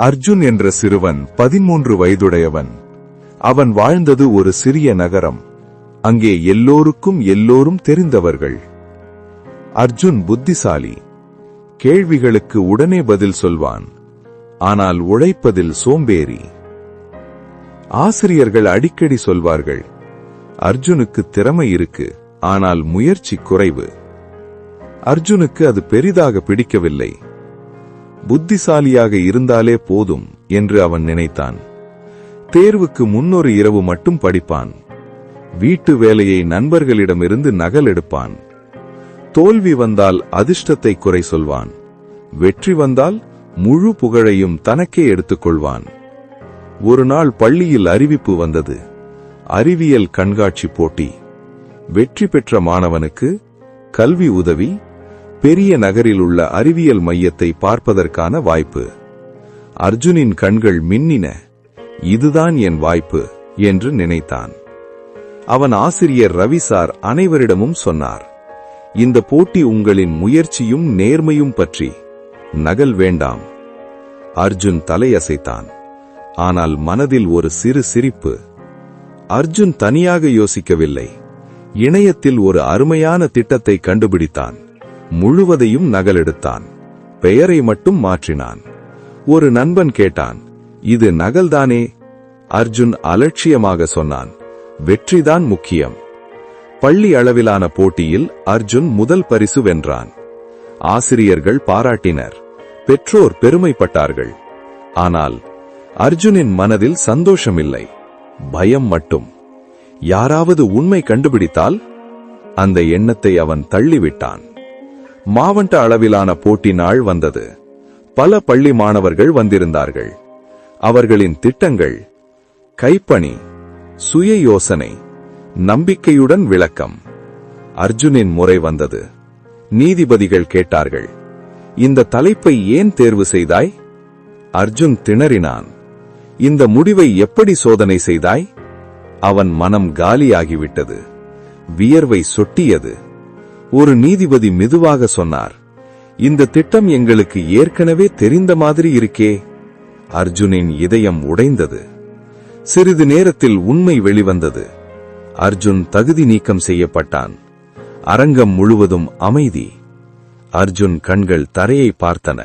அர்ஜுன் என்ற சிறுவன் 13 வயதுடையவன். அவன் வாழ்ந்தது ஒரு சிறிய நகரம். அங்கே எல்லோரும் தெரிந்தவர்கள். அர்ஜுன் புத்திசாலி. கேள்விகளுக்கு உடனே பதில் சொல்வான். ஆனால் உழைப்பதில் சோம்பேறி. ஆசிரியர்கள் அடிக்கடி சொல்வார்கள், அர்ஜுனுக்கு திறமை இருக்கு, ஆனால் முயற்சி குறைவு. அர்ஜுனுக்கு அது பெரிதாக பிடிக்கவில்லை. புத்திசாலியாக இருந்தாலே போதும் என்று அவன் நினைத்தான். தேர்வுக்கு முன்னொரு இரவு மட்டும் படிப்பான். வீட்டு வேலையை நண்பர்களிடமிருந்து நகல் எடுப்பான். தோல்வி வந்தால் அதிர்ஷ்டத்தை குறை சொல்வான். வெற்றி வந்தால் முழு புகழையும் தனக்கே எடுத்துக்கொள்வான். ஒரு நாள் பள்ளியில் அறிவிப்பு வந்தது. அறிவியல் கண்காட்சி போட்டி. வெற்றி பெற்ற மாணவனுக்கு கல்வி உதவி, பெரிய நகரில் உள்ள அறிவியல் மையத்தை பார்ப்பதற்கான வாய்ப்பு. அர்ஜுனின் கண்கள் மின்னின. இதுதான் என் வாய்ப்பு என்று நினைத்தான். அவன் ஆசிரியர் ரவி சார் அனைவரிடமும் சொன்னார், இந்த போட்டி உங்களின் முயற்சியும் நேர்மையும் பற்றி, நகல் வேண்டாம். அர்ஜுன் தலையசைத்தான். ஆனால் மனதில் ஒரு சிறு சிரிப்பு. அர்ஜுன் தனியாக யோசிக்கவில்லை. இணையத்தில் ஒரு அருமையான திட்டத்தை கண்டுபிடித்தான். முழுவதையும் நகலெடுத்தான். பெயரை மட்டும் மாற்றினான். ஒரு நண்பன் கேட்டான், இது நகல்தானே? அர்ஜுன் அலட்சியமாக சொன்னான், வெற்றிதான் முக்கியம். பள்ளி அளவிலான போட்டியில் அர்ஜுன் முதல் பரிசு வென்றான். ஆசிரியர்கள் பாராட்டினர். பெற்றோர் பெருமைப்பட்டார்கள். ஆனால் அர்ஜுனின் மனதில் சந்தோஷமில்லை, பயம் மட்டும். யாராவது உண்மை கண்டுபிடித்தால்? அந்த எண்ணத்தை அவன் தள்ளிவிட்டான். மாவட்ட அளவிலான போட்டி நாள் வந்தது. பல பள்ளி மாணவர்கள் வந்திருந்தார்கள். அவர்களின் திட்டங்கள், கைப்பணி, சுய யோசனை, நம்பிக்கையுடன் விளக்கம். அர்ஜுனின் முறை வந்தது. நீதிபதிகள் கேட்டார்கள், இந்த தலைப்பை ஏன் தேர்வு செய்தாய்? அர்ஜுன் திணறினான். இந்த முடிவை எப்படி சோதனை செய்தாய்? அவன் மனம் காலியாகிவிட்டது. வியர்வை சொட்டியது. ஒரு நீதிபதி மெதுவாக சொன்னார், இந்த திட்டம் எங்களுக்கு ஏற்கனவே தெரிந்த மாதிரி இருக்கே. அர்ஜுனின் இதயம் உடைந்தது. சிறிது நேரத்தில் உண்மை வெளிவந்தது. அர்ஜுன் தகுதி நீக்கம் செய்யப்பட்டான். அரங்கம் முழுவதும் அமைதி. அர்ஜுன் கண்கள் தரையை பார்த்தன.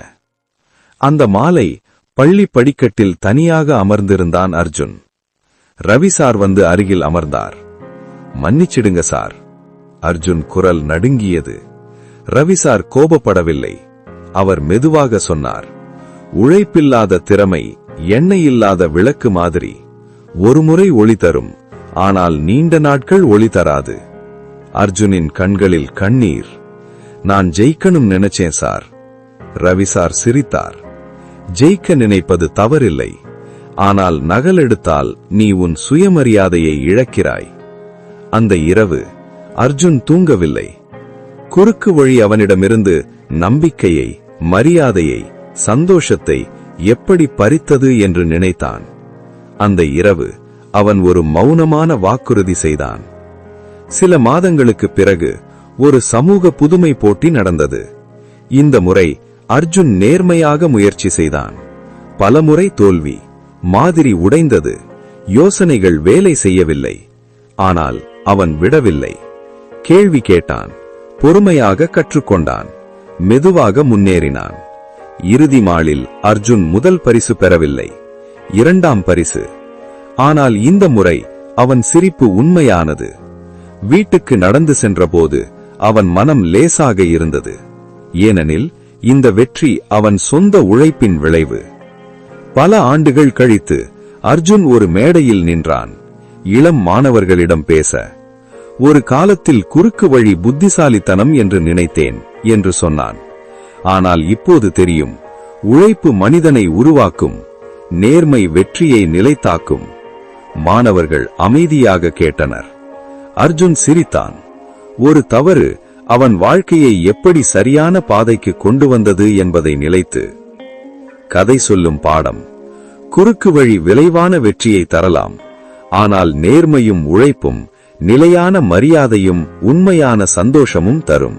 அந்த மாலை பள்ளி படிக்கட்டில் தனியாக அமர்ந்திருந்தான் அர்ஜுன். ரவி சார் வந்து அருகில் அமர்ந்தார். மன்னிச்சிடுங்க சார். அர்ஜுன் குரல் நடுங்கியது. ரவி சார் கோபப்படவில்லை. அவர் மெதுவாக சொன்னார், உழைப்பில்லாத திறமை எண்ணெயில்லாத விளக்கு மாதிரி. ஒருமுறை ஒளி தரும், ஆனால் நீண்ட நாட்கள் ஒளி தராது. அர்ஜுனின் கண்களில் கண்ணீர். நான் ஜெயிக்கணும் நினைச்சேன் சார். ரவி சார் சிரித்தார். ஜெயிக்க நினைப்பது தவறில்லை. ஆனால் நகல் எடுத்தால் நீ உன் சுயமரியாதையை இழக்கிறாய். அந்த இரவு அர்ஜுன் தூங்கவில்லை. குறுக்கு வழி அவனிடமிருந்து நம்பிக்கையை, மரியாதையை, சந்தோஷத்தை எப்படி பறித்தது என்று நினைத்தான். அந்த இரவு அவன் ஒரு மௌனமான வாக்குறுதி செய்தான். சில மாதங்களுக்கு பிறகு ஒரு சமூக புதுமை போட்டி நடந்தது. இந்த முறை அர்ஜுன் நேர்மையாக முயற்சி செய்தான். பலமுறை தோல்வி. மாதிரி உடைந்தது. யோசனைகள் வேலை செய்யவில்லை. ஆனால் அவன் விடவில்லை. கேள்வி கேட்டான். பொறுமையாக கற்றுக்கொண்டான். மெதுவாக முன்னேறினான். இறுதி நாளில் அர்ஜுன் முதல் பரிசு பெறவில்லை, 2ஆம் பரிசு. ஆனால் இந்த முறை அவன் சிரிப்பு உண்மையானது. வீட்டுக்கு நடந்து சென்றபோது அவன் மனம் லேசாக இருந்தது. ஏனெனில் இந்த வெற்றி அவன் சொந்த உழைப்பின் விளைவு. பல ஆண்டுகள் கழித்து அர்ஜுன் ஒரு மேடையில் நின்றான். இளம் மாணவர்களிடம் பேச, ஒரு காலத்தில் குறுக்கு வழி புத்திசாலித்தனம் என்று நினைத்தேன் என்று சொன்னான். ஆனால் இப்போது தெரியும், உழைப்பு மனிதனை உருவாக்கும், நேர்மை வெற்றியை நிலைத்தாக்கும். மாணவர்கள் அமைதியாக கேட்டனர். அர்ஜுன் சிரித்தான். ஒரு தவறு அவன் வாழ்க்கையை எப்படி சரியான பாதைக்கு கொண்டு வந்தது என்பதை நிலைத்து. கதை சொல்லும் பாடம், குறுக்கு வழி விளைவான வெற்றியை தரலாம். ஆனால் நேர்மையும் உழைப்பும் நிலையான மரியாதையும் உண்மையான சந்தோஷமும் தரும்.